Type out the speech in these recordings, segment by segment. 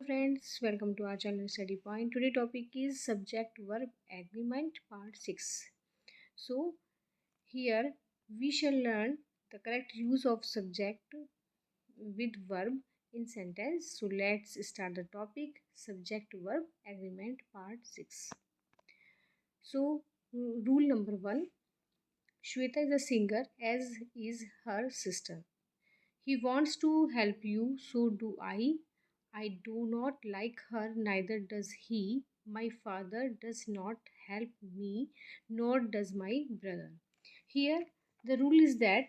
Friends, welcome to our channel Study Point. Today topic is subject verb agreement part 6. So here we shall learn the correct use of subject with verb in sentence. So let's start the topic subject verb agreement part 6. So rule number 1, Shweta is a singer as is her sister. He wants to help you, so do I. I do not like her, neither does he. My father does not help me, nor does my brother. Here, the rule is that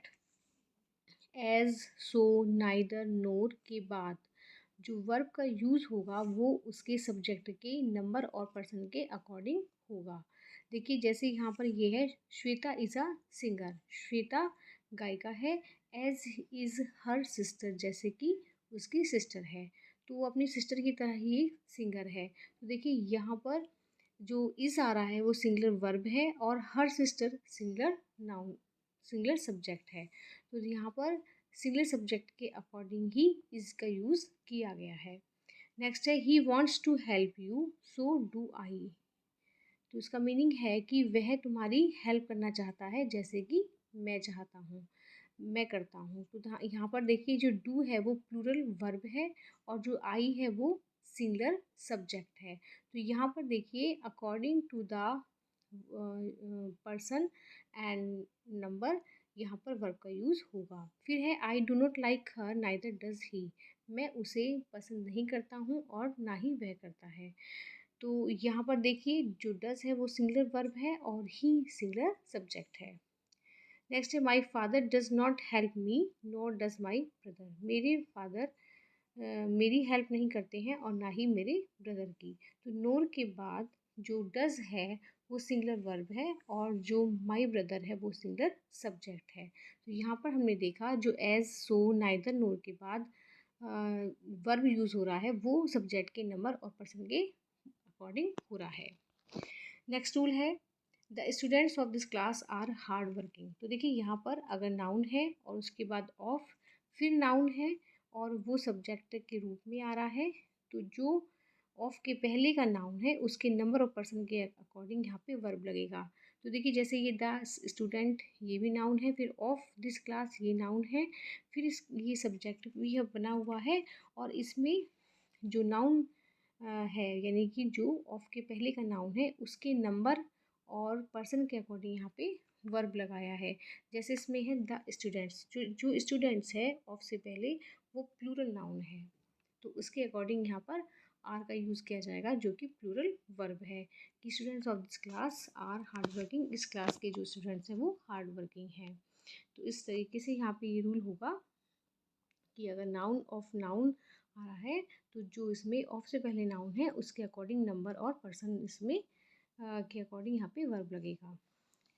as, so, neither, nor के बाद जो verb का use होगा वो उसके subject के number और person के अकॉर्डिंग होगा। देखिए जैसे यहाँ पर ये है Shweta is a singer, Shweta गायिका है। एज इज़ हर सिस्टर, जैसे कि उसकी सिस्टर है, तो वो अपनी सिस्टर की तरह ही सिंगर है। तो देखिए यहाँ पर जो इज़ आ रहा है वो सिंगुलर वर्ब है और her sister singular noun, singular subject है। तो यहाँ पर सिंगुलर सब्जेक्ट के अकॉर्डिंग ही इसका यूज़ किया गया है। नेक्स्ट है he wants to help you, so do I. तो इसका मीनिंग है कि वह तुम्हारी हेल्प करना चाहता है जैसे कि मैं चाहता हूँ, मैं करता हूँ। तो यहाँ पर देखिए जो डू है वो प्लूरल वर्ब है और जो आई है वो सिंगुलर सब्जेक्ट है। तो यहाँ पर देखिए according to the person and number यहाँ पर वर्ब का यूज़ होगा। फिर है I do not like her, neither does he. मैं उसे पसंद नहीं करता हूँ और ना ही वह करता है। तो यहाँ पर देखिए जो डज है वो सिंगुलर वर्ब है और ही सिंगुलर सब्जेक्ट है। नेक्स्ट है my father does not help me, nor does my brother. मेरे फादर मेरी हेल्प नहीं करते हैं और ना ही मेरे ब्रदर की। तो नोर के बाद जो डज है वो सिंगुलर वर्ब है और जो माई ब्रदर है वो सिंगुलर सब्जेक्ट है। तो यहाँ पर हमने देखा जो एज, सो, नाइदर, नोर के बाद वर्ब यूज़ हो रहा है वो सब्जेक्ट के नंबर और पर्सन के अकॉर्डिंग हो रहा है। नेक्स्ट रूल है the students of this class are hard working. तो देखिए यहाँ पर अगर नाउन है और उसके बाद ऑफ फिर नाउन है और वो सब्जेक्ट के रूप में आ रहा है, तो जो ऑफ के पहले का नाउन है उसके नंबर ऑफ पर्सन के अकॉर्डिंग यहाँ पे वर्ब लगेगा। तो देखिए जैसे ये द स्टूडेंट ये भी नाउन है, फिर ऑफ दिस क्लास ये नाउन है, फिर ये सब्जेक्ट भी बना हुआ है और इसमें जो नाउन है यानी कि जो ऑफ के पहले का नाउन है उसके नंबर और पर्सन के अकॉर्डिंग यहाँ पे वर्ब लगाया है। जैसे इसमें है द स्टूडेंट्स, जो स्टूडेंट्स है ऑफ से पहले वो प्लूरल नाउन है, तो उसके अकॉर्डिंग यहाँ पर आर का यूज़ किया जाएगा जो कि प्लूरल वर्ब है कि students of this class are hard working. इस क्लास के जो स्टूडेंट्स हैं वो हार्ड वर्किंग हैं। तो इस तरीके से यहाँ पे ये रूल होगा कि अगर नाउन ऑफ नाउन आ रहा है तो जो इसमें ऑफ से पहले नाउन है उसके अकॉर्डिंग नंबर और पर्सन इसमें के अकॉर्डिंग यहाँ पे वर्ब लगेगा।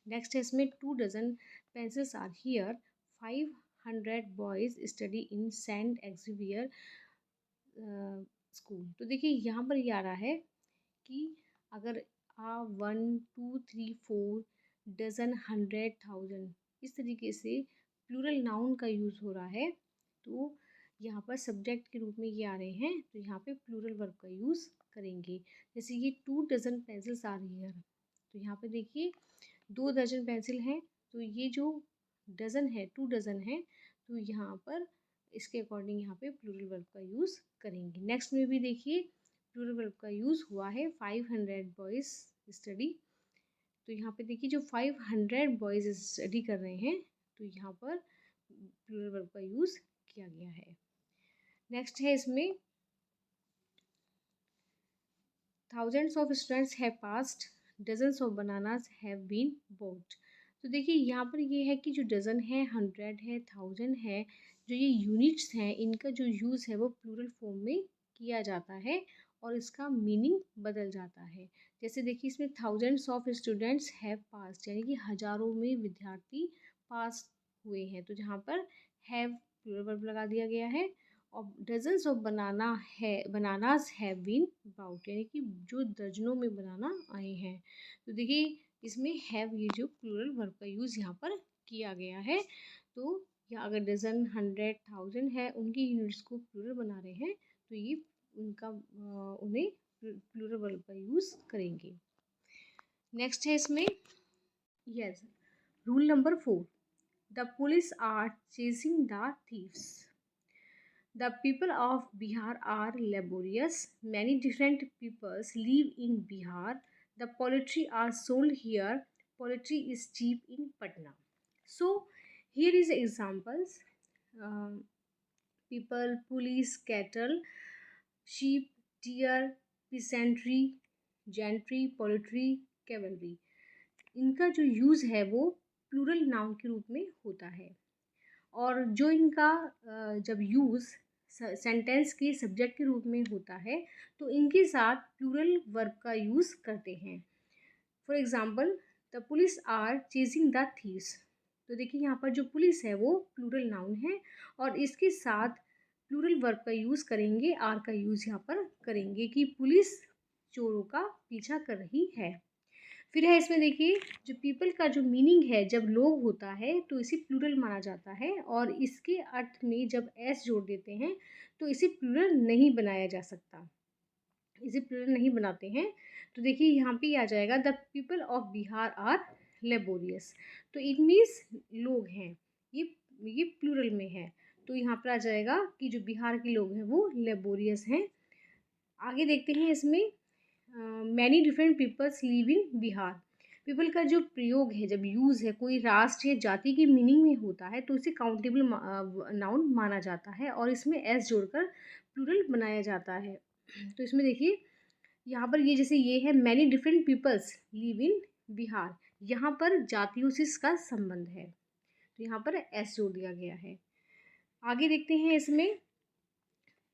नेक्स्ट है इसमें 2 dozen pencils are here, 500 boys study in Saint Xavier school. तो देखिए यहाँ पर ये आ रहा है कि अगर 1 2 3 4 डजन 100 1000 इस तरीके से प्लूरल नाउन का यूज़ हो रहा है, तो यहाँ पर सब्जेक्ट के रूप में ये आ रहे हैं तो यहाँ पे प्लूरल वर्ब का यूज़ करेंगे। जैसे ये 2 डजन पेंसिल्स आ रही है तो यहाँ पे देखिए 2 दर्जन पेंसिल हैं, तो ये जो डज़न है 2 डज़न है, तो यहाँ पर इसके अकॉर्डिंग यहाँ पे प्लूरल वर्ब का यूज़ करेंगे। नेक्स्ट में भी देखिए प्लूरल वर्ब का यूज़ हुआ है 500 बॉयज़ स्टडी। तो यहाँ पे देखिए जो 500 बॉयज़ स्टडी कर रहे हैं तो यहाँ पर प्लूरल वर्ब का यूज़ किया गया है। नेक्स्ट है इसमें thousands of students have passed, dozens of bananas have been bought. तो देखिए यहाँ पर ये है कि जो डज़न है 100 है 1000 है, जो ये यूनिट्स हैं इनका जो यूज़ है वो प्लूरल फॉर्म में किया जाता है और इसका मीनिंग बदल जाता है। जैसे देखिए इसमें thousands of students have passed यानी कि हज़ारों में विद्यार्थी पास हुए हैं, तो जहाँ पर हैव प्लूरल वर्ब लगा दिया गया है। और dozens of bananas have been bought यानी कि जो दर्जनों में बनाना आए हैं। तो देखिए इसमें हैव ये जो प्लूरल वर्ब का यूज़ यहाँ पर किया गया है। तो या अगर डज़न 100 1000 है उनकी यूनिट्स को प्लूरल बना रहे हैं तो ये उन्हें प्लूरल वर्ब का यूज़ करेंगे। नेक्स्ट है इसमें, yes, rule number 4, the police are chasing the thieves. The people of Bihar are laborious. Many different peoples live in Bihar. The poultry are sold here. Poultry is cheap in Patna. So here is examples. Um, People, police, cattle, sheep, deer, peasantry, gentry, poultry, cavalry. इनका जो use है वो plural noun के रूप में होता है, और जो इनका जब यूज़ सेंटेंस के सब्जेक्ट के रूप में होता है तो इनके साथ प्लूरल वर्ब का यूज़ करते हैं। For example, the police are chasing the thieves. तो देखिए यहाँ पर जो पुलिस है वो प्लूरल नाउन है, और इसके साथ प्लूरल वर्ब का यूज़ करेंगे, आर का यूज़ यहाँ पर करेंगे कि पुलिस चोरों का पीछा कर रही है। फिर है इसमें देखिए, जो पीपल का जो मीनिंग है, जब लोग होता है तो इसे प्लूरल माना जाता है, और इसके अर्थ में जब एस जोड़ देते हैं तो इसे प्लूरल नहीं बनाया जा सकता, इसे प्लूरल नहीं बनाते हैं। तो देखिए यहाँ पे आ जाएगा, the people of Bihar are laborious. तो इट मीन्स लोग हैं, ये प्लूरल में है, तो यहाँ पर आ जाएगा कि जो बिहार के लोग हैं वो लेबोरियस हैं। आगे देखते हैं इसमें, many different peoples live in Bihar. People का जो प्रयोग है, जब यूज़ है कोई राष्ट्र या जाति की मीनिंग में होता है तो इसे काउंटेबल नाउन माना जाता है, और इसमें एस जोड़कर प्लूरल बनाया जाता है। तो इसमें देखिए यहाँ पर ये जैसे ये है, many different peoples live in Bihar, यहाँ पर जातियों से इसका संबंध है, तो यहाँ पर एस जोड़ दिया गया है। आगे देखते हैं इसमें,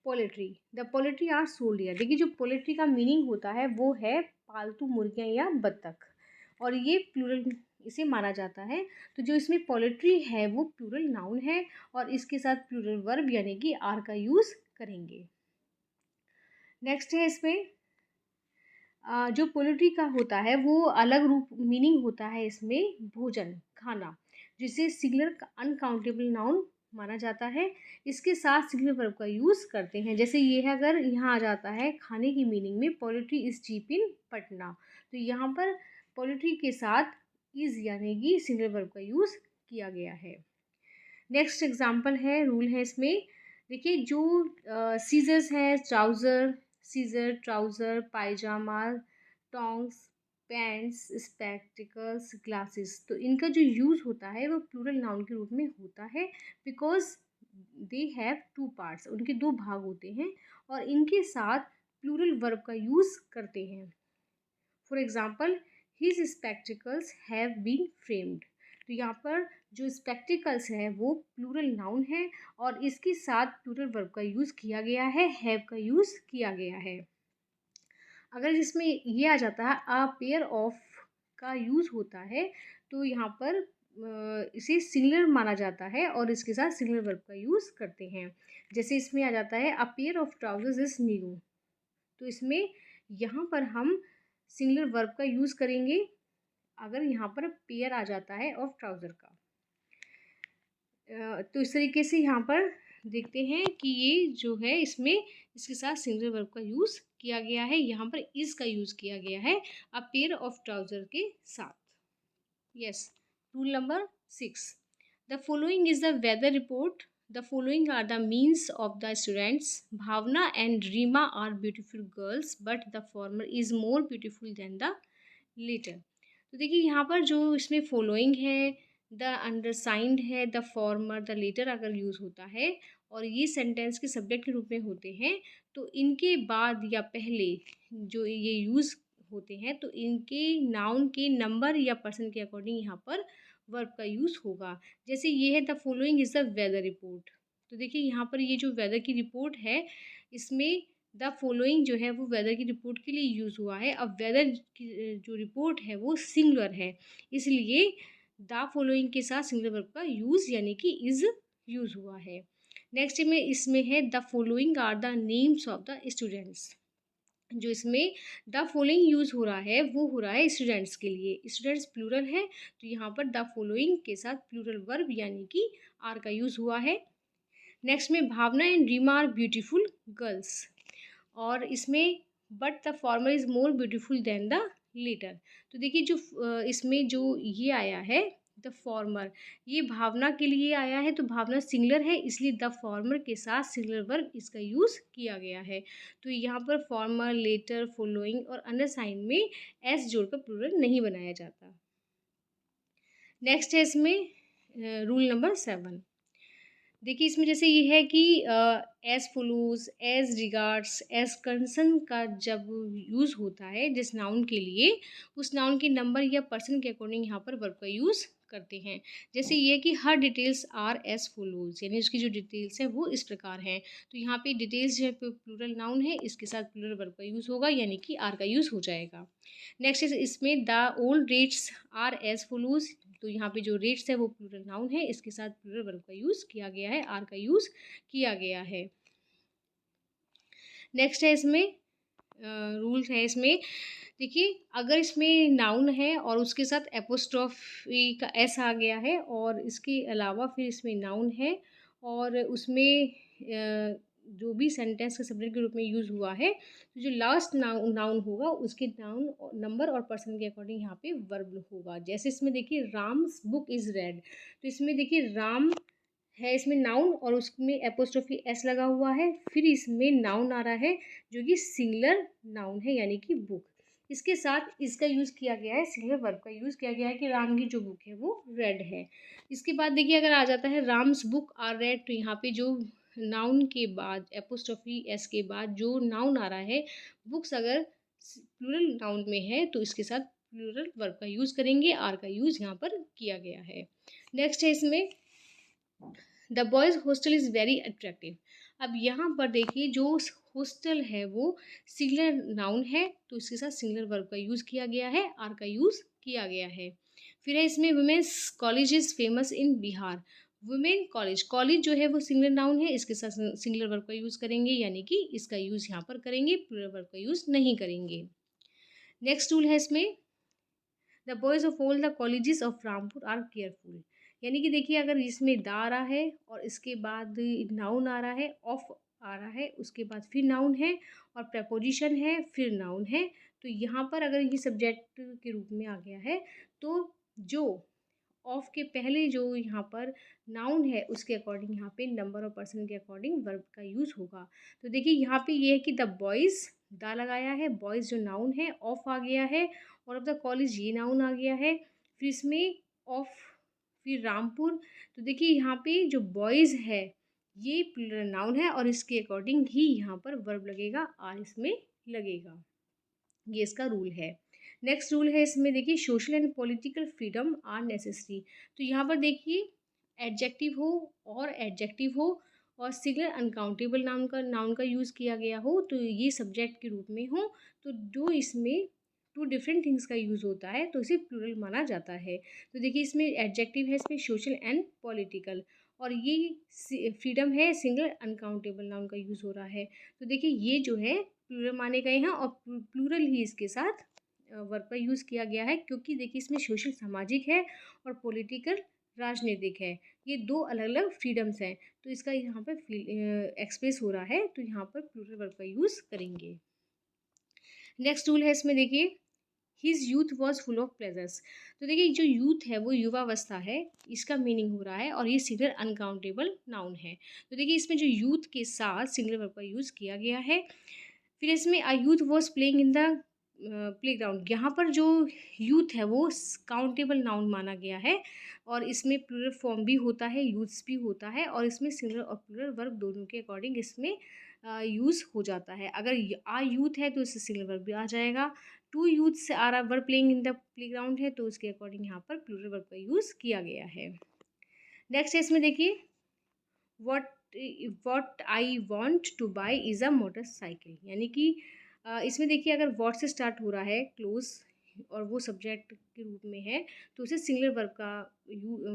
poultry, the poultry are sold here. देखिए जो पोल्ट्री का मीनिंग होता है वो है पालतू मुर्गियाँ या बत्तख, और ये प्लूरल इसे माना जाता है। तो जो इसमें पोल्ट्री है वो प्लूरल नाउन है, और इसके साथ प्लूरल वर्ब यानी कि आर का यूज़ करेंगे। नेक्स्ट है इसमें, जो पोल्ट्री का होता है वो अलग रूप मीनिंग होता है इसमें भोजन, खाना, जिसे सिंगुलर अनकाउंटेबल नाउन माना जाता है। इसके साथ सिंगुलर वर्ब का यूज़ करते हैं, जैसे ये है, अगर यहाँ आ जाता है खाने की मीनिंग में, poultry is cheap in Patna, तो यहाँ पर पोल्ट्री के साथ इज़ यानी कि सिंगुलर वर्ब का यूज़ किया गया है। नेक्स्ट एग्जाम्पल है, रूल है इसमें, देखिए जो सीजर्स है, ट्राउज़र, सीजर, ट्राउज़र, पायजामा, टोंग्स, पैंट्स, स्पेक्टिकल्स, ग्लासेस, तो इनका जो यूज़ होता है वो प्लूरल नाउन के रूप में होता है, because they have two parts, उनके दो भाग होते हैं, और इनके साथ प्लूरल वर्ब का यूज़ करते हैं। For example, his spectacles have been framed. तो यहाँ पर जो स्पेक्टिकल्स है वो प्लूरल नाउन है, और इसके साथ प्लूरल वर्ब का यूज़ किया गया है, हैव का यूज़ किया गया है। अगर जिसमें ये आ जाता है अ पेयर ऑफ का यूज़ होता है, तो यहाँ पर इसे सिंगुलर माना जाता है, और इसके साथ सिंगुलर वर्ब का यूज़ करते हैं। जैसे इसमें आ जाता है a pair of trousers is new, तो इसमें यहाँ पर हम सिंगुलर वर्ब का यूज़ करेंगे अगर यहाँ पर पेयर आ जाता है ऑफ ट्राउज़र का। तो इस तरीके से यहाँ पर देखते हैं कि ये जो है इसमें इसके साथ सिंगुलर वर्ब का यूज़ किया गया है, यहाँ पर इज़ का यूज़ किया गया है अ पेयर ऑफ ट्राउज़र के साथ। Yes, rule number 6, the following is the weather report. The following are the means of the students. Bhavna and Reema are beautiful girls, but the former is more beautiful than the latter. तो देखिए यहाँ पर जो इसमें following है, the अंडरसाइंड है, the former, the letter अगर use होता है और ये सेंटेंस के सब्जेक्ट के रूप में होते हैं, तो इनके बाद या पहले जो ये यूज़ होते हैं तो इनके नाउन के नंबर या पर्सन के अकॉर्डिंग यहाँ पर वर्ब का यूज़ होगा। जैसे ये है, the following is the weather report. तो देखिए यहाँ पर ये जो वेदर की रिपोर्ट है इसमें द फॉलोइंग जो है वो वेदर की रिपोर्ट के लिए यूज़ हुआ है। अब वेदर की जो रिपोर्ट है वो सिंगुलर है, इसलिए द फॉलोइंग के साथ सिंगुलर वर्ब का यूज़ यानी कि इज़ यूज़ हुआ है। नेक्स्ट में इसमें है, the following are the names of the students. जो इसमें द फॉलोइंग यूज़ हो रहा है वो हो रहा है स्टूडेंट्स के लिए, स्टूडेंट्स प्लूरल है, तो यहाँ पर द फॉलोइंग के साथ प्लूरल वर्ब यानी कि आर का यूज़ हुआ है। नेक्स्ट में, Bhavana and Reema are beautiful girls. और इसमें but the former is more beautiful than the latter. तो देखिए जो इसमें जो ये आया है द फॉर्मर, ये भावना के लिए आया है, तो भावना सिंगुलर है इसलिए द फॉर्मर के साथ सिंगुलर वर्ब इसका यूज़ किया गया है। तो यहाँ पर फॉर्मर, लेटर, फॉलोइंग और अन्य साइन में एस जोड़कर प्लूरल नहीं बनाया जाता। नेक्स्ट है इसमें रूल नंबर 7। देखिए इसमें जैसे ये है कि as follows, as regards, as concern का जब यूज़ होता है जिस नाउन के लिए, उस नाउन के नंबर या पर्सन के अकॉर्डिंग यहाँ पर वर्ब का यूज़ करते हैं। जैसे ये कि हर डिटेल्स आर एज फॉलोज, यानी उसकी जो डिटेल्स है वो इस प्रकार हैं। तो यहाँ पे डिटेल्स जो है प्लूरल नाउन है, इसके साथ प्लूरल वर्ब का यूज़ होगा, यानी कि आर का यूज़ हो जाएगा। नेक्स्ट इसमें the old rates are as follows, तो यहाँ पे जो रेट्स है वो प्लूरल नाउन है, इसके साथ प्लूरल वर्ब का यूज़ किया गया है, आर का यूज़ किया गया है। नेक्स्ट है इसमें रूल्स है इसमें, देखिए अगर इसमें नाउन है और उसके साथ एपोस्ट्रॉफी का एस आ गया है और इसके अलावा फिर इसमें नाउन है और उसमें जो भी सेंटेंस के सब्जेक्ट के रूप में यूज़ हुआ है, तो जो लास्ट नाउन नाउन होगा उसके नाउन नंबर और पर्सन के अकॉर्डिंग यहाँ पे वर्ब होगा। जैसे इसमें देखिए राम्स बुक इज़ रेड, तो इसमें देखिए राम है इसमें नाउन और उसमें एपोस्ट्रोफी एस लगा हुआ है, फिर इसमें नाउन आ रहा है जो कि सिंगुलर नाउन है यानी कि बुक। इसके साथ इसका यूज़ किया गया है, सिंगुलर वर्ब का यूज़ किया गया है कि राम की जो बुक है वो रेड है। इसके बाद देखिए अगर आ जाता है राम्स बुक आर रेड, तो यहाँ पे जो नाउन के बाद एपोस्ट्रोफी एस के बाद जो नाउन आ रहा है, बुक्स अगर प्लूरल नाउन में है तो इसके साथ प्लूरल वर्ब का यूज़ करेंगे, आर का यूज़ यहाँ पर किया गया है। नेक्स्ट है इसमें the boys hostel is very attractive. अब यहाँ पर देखिए जो हॉस्टल है वो सिंगुलर नाउन है, तो इसके साथ सिंगुलर वर्ब का यूज़ किया गया है, आर का यूज़ किया गया है। फिर है इसमें women's college is famous in Bihar. Women college, college जो है वो सिंगुलर नाउन है, इसके साथ सिंगुलर वर्ब का यूज़ करेंगे, यानी कि इसका यूज़ यहाँ पर करेंगे, प्लूरल वर्ब का यूज़ नहीं करेंगे। नेक्स्ट रूल है इसमें the boys of all the colleges of Rampur are careful, यानी कि देखिए अगर इसमें दा आ रहा है और इसके बाद नाउन आ रहा है, ऑफ आ रहा है, उसके बाद फिर नाउन है और प्रपोजिशन है, फिर नाउन है, तो यहाँ पर अगर ये सब्जेक्ट के रूप में आ गया है तो जो ऑफ के पहले जो यहाँ पर नाउन है उसके अकॉर्डिंग यहाँ पे नंबर और पर्सन के अकॉर्डिंग वर्ब का यूज़ होगा। तो देखिए यहाँ पे ये है कि द बॉयज़ दा लगाया है, बॉयज़ जो नाउन है ऑफ आ गया है और अब द कॉलेज ये नाउन आ गया है, फिर इसमें ऑफ, फिर रामपुर। तो देखिए यहाँ पे जो बॉयज़ है ये प्लूरल नाउन है और इसके अकॉर्डिंग ही यहाँ पर वर्ब लगेगा, आर इसमें लगेगा। ये इसका रूल है। नेक्स्ट रूल है इसमें देखिए social and political freedom are necessary. तो यहाँ पर देखिए एडजेक्टिव हो और एडजेक्टिव हो और सिंगुलर अनकाउंटेबल नाउन का यूज़ किया गया हो, तो ये सब्जेक्ट के रूप में हो, तो जो इसमें टू डिफरेंट थिंग्स का यूज़ होता है तो इसे प्लूरल माना जाता है। तो देखिए इसमें एडजेक्टिव है, इसमें सोशल एंड पॉलिटिकल, और ये फ्रीडम है, सिंगल अनकाउंटेबल नाउन का यूज़ हो रहा है। तो देखिए ये जो है प्लूरल माने गए हैं और प्लूरल ही इसके साथ वर्ब का यूज़ किया गया है, क्योंकि देखिए इसमें सोशल सामाजिक है और पॉलिटिकल राजनीतिक है, ये दो अलग अलग फ्रीडम्स हैं, तो इसका यहाँ पर एक्सप्रेस हो रहा है, तो यहाँ पर प्लूरल वर्ब का यूज़ करेंगे। नेक्स्ट रूल है इसमें देखिए his youth was full of pleasures. तो देखिए जो यूथ है वो युवावस्था है, इसका मीनिंग हो रहा है और ये सिंगुलर अनकाउंटेबल नाउन है। तो देखिए इसमें जो यूथ के साथ सिंगुलर वर्ब का यूज़ किया गया है। फिर इसमें a youth was playing in the playground, यहाँ पर जो यूथ है वो काउंटेबल नाउन माना गया है और इसमें प्लूरल फॉर्म भी होता है, यूथ्स भी होता है, और इसमें सिंगुलर और प्लूरल वर्ब दोनों के अकॉर्डिंग इसमें यूज़ हो जाता है। अगर आ यूथ है तो इससे सिंगुलर वर्ब भी आ जाएगा, two youths are were playing in the playground है तो उसके अकॉर्डिंग यहाँ पर प्लूरल वर्ब का यूज़ किया गया है। नेक्स्ट है इसमें देखिए what what I want two by is a motorcycle, यानी कि इसमें देखिए अगर वॉट से स्टार्ट हो रहा है क्लोज और वो सब्जेक्ट के रूप में है तो उसे सिंगुलर वर्ब का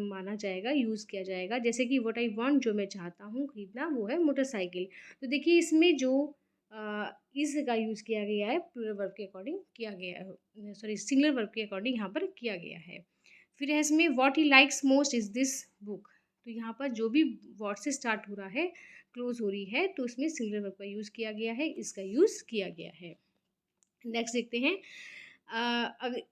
माना जाएगा, यूज़ किया जाएगा। जैसे कि व्हाट आई वांट, जो मैं चाहता हूँ खरीदना, वो है मोटरसाइकिल। तो देखिए इसमें जो इज़ का यूज़ किया गया है प्लूरल वर्ब के अकॉर्डिंग किया गया है, सॉरी सिंगुलर वर्ब के अकॉर्डिंग यहाँ पर किया गया है। फिर है इसमें what he likes most is this book. तो यहाँ पर जो भी व्हाट से स्टार्ट हो रहा है क्लोज हो रही है तो उसमें सिंगुलर वर्ब का यूज़ किया गया है, इसका यूज़ किया गया है। नेक्स्ट देखते हैं,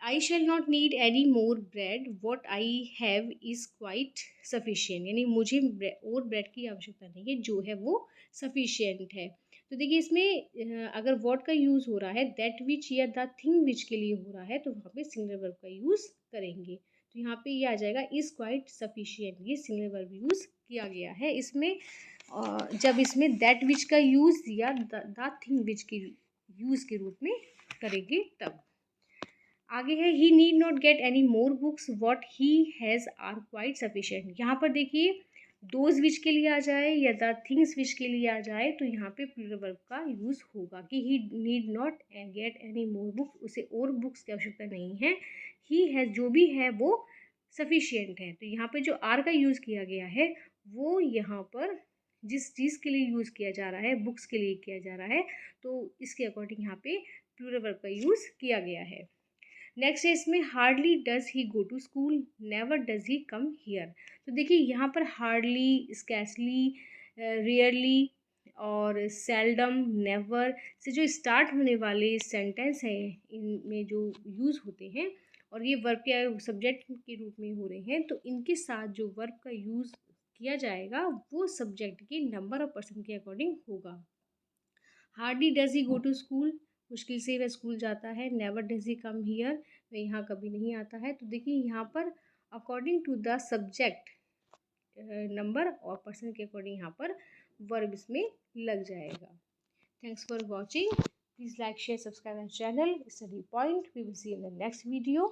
I shall not need any more bread, what I have is quite sufficient, यानी मुझे और ब्रेड की आवश्यकता नहीं है, जो है वो सफिशियंट है। तो देखिए इसमें अगर वॉट का यूज़ हो रहा है दैट विच या द थिंग विच के लिए हो रहा है तो वहाँ पे सिंगुलर वर्ब का यूज़ करेंगे। तो यहाँ पे ये आ जाएगा इज़ क्वाइट सफिशियंट, ये सिंगुलर वर्ब यूज़ किया गया है इसमें। जब इसमें दैट विच का यूज़ या द थिंग विच की यूज़ के रूप में करेंगे तब। आगे है he need not get any more books, what he has are quite sufficient. यहाँ पर देखिए दोज विच के लिए आ जाए या द थिंग्स विच के लिए आ जाए तो यहाँ पे प्लूरल वर्ब का यूज़ होगा कि he need not get any more books, उसे और बुक्स की आवश्यकता नहीं है। ही हैज़ जो भी है वो सफिशिएंट है। तो यहाँ पे जो आर का यूज़ किया गया है वो यहाँ पर जिस चीज़ के लिए यूज़ किया जा रहा है, बुक्स के लिए किया जा रहा है, तो इसके अकॉर्डिंग यहाँ पे प्लूरल वर्ब का यूज़ किया गया है। नेक्स्ट है इसमें hardly does he go to school, never does he come here. तो देखिए यहाँ पर हार्डली, स्कैसली, रेयरली और सेल्डम, नेवर से जो स्टार्ट होने वाले सेंटेंस हैं इनमें जो यूज़ होते हैं और ये वर्ब के सब्जेक्ट के रूप में हो रहे हैं तो इनके साथ जो वर्ब का यूज़ किया जाएगा वो सब्जेक्ट के नंबर ऑफ पर्सन के अकॉर्डिंग होगा। Hardly does he go to school, मुश्किल से वह स्कूल जाता है। Never does he come here, वह यहाँ कभी नहीं आता है। तो देखिए यहाँ पर according to the subject number और पर्सन के अकॉर्डिंग यहाँ पर वर्ब इसमें लग जाएगा। Thanks for watching, please like share subscribe our channel Study Point. We will see in the next video.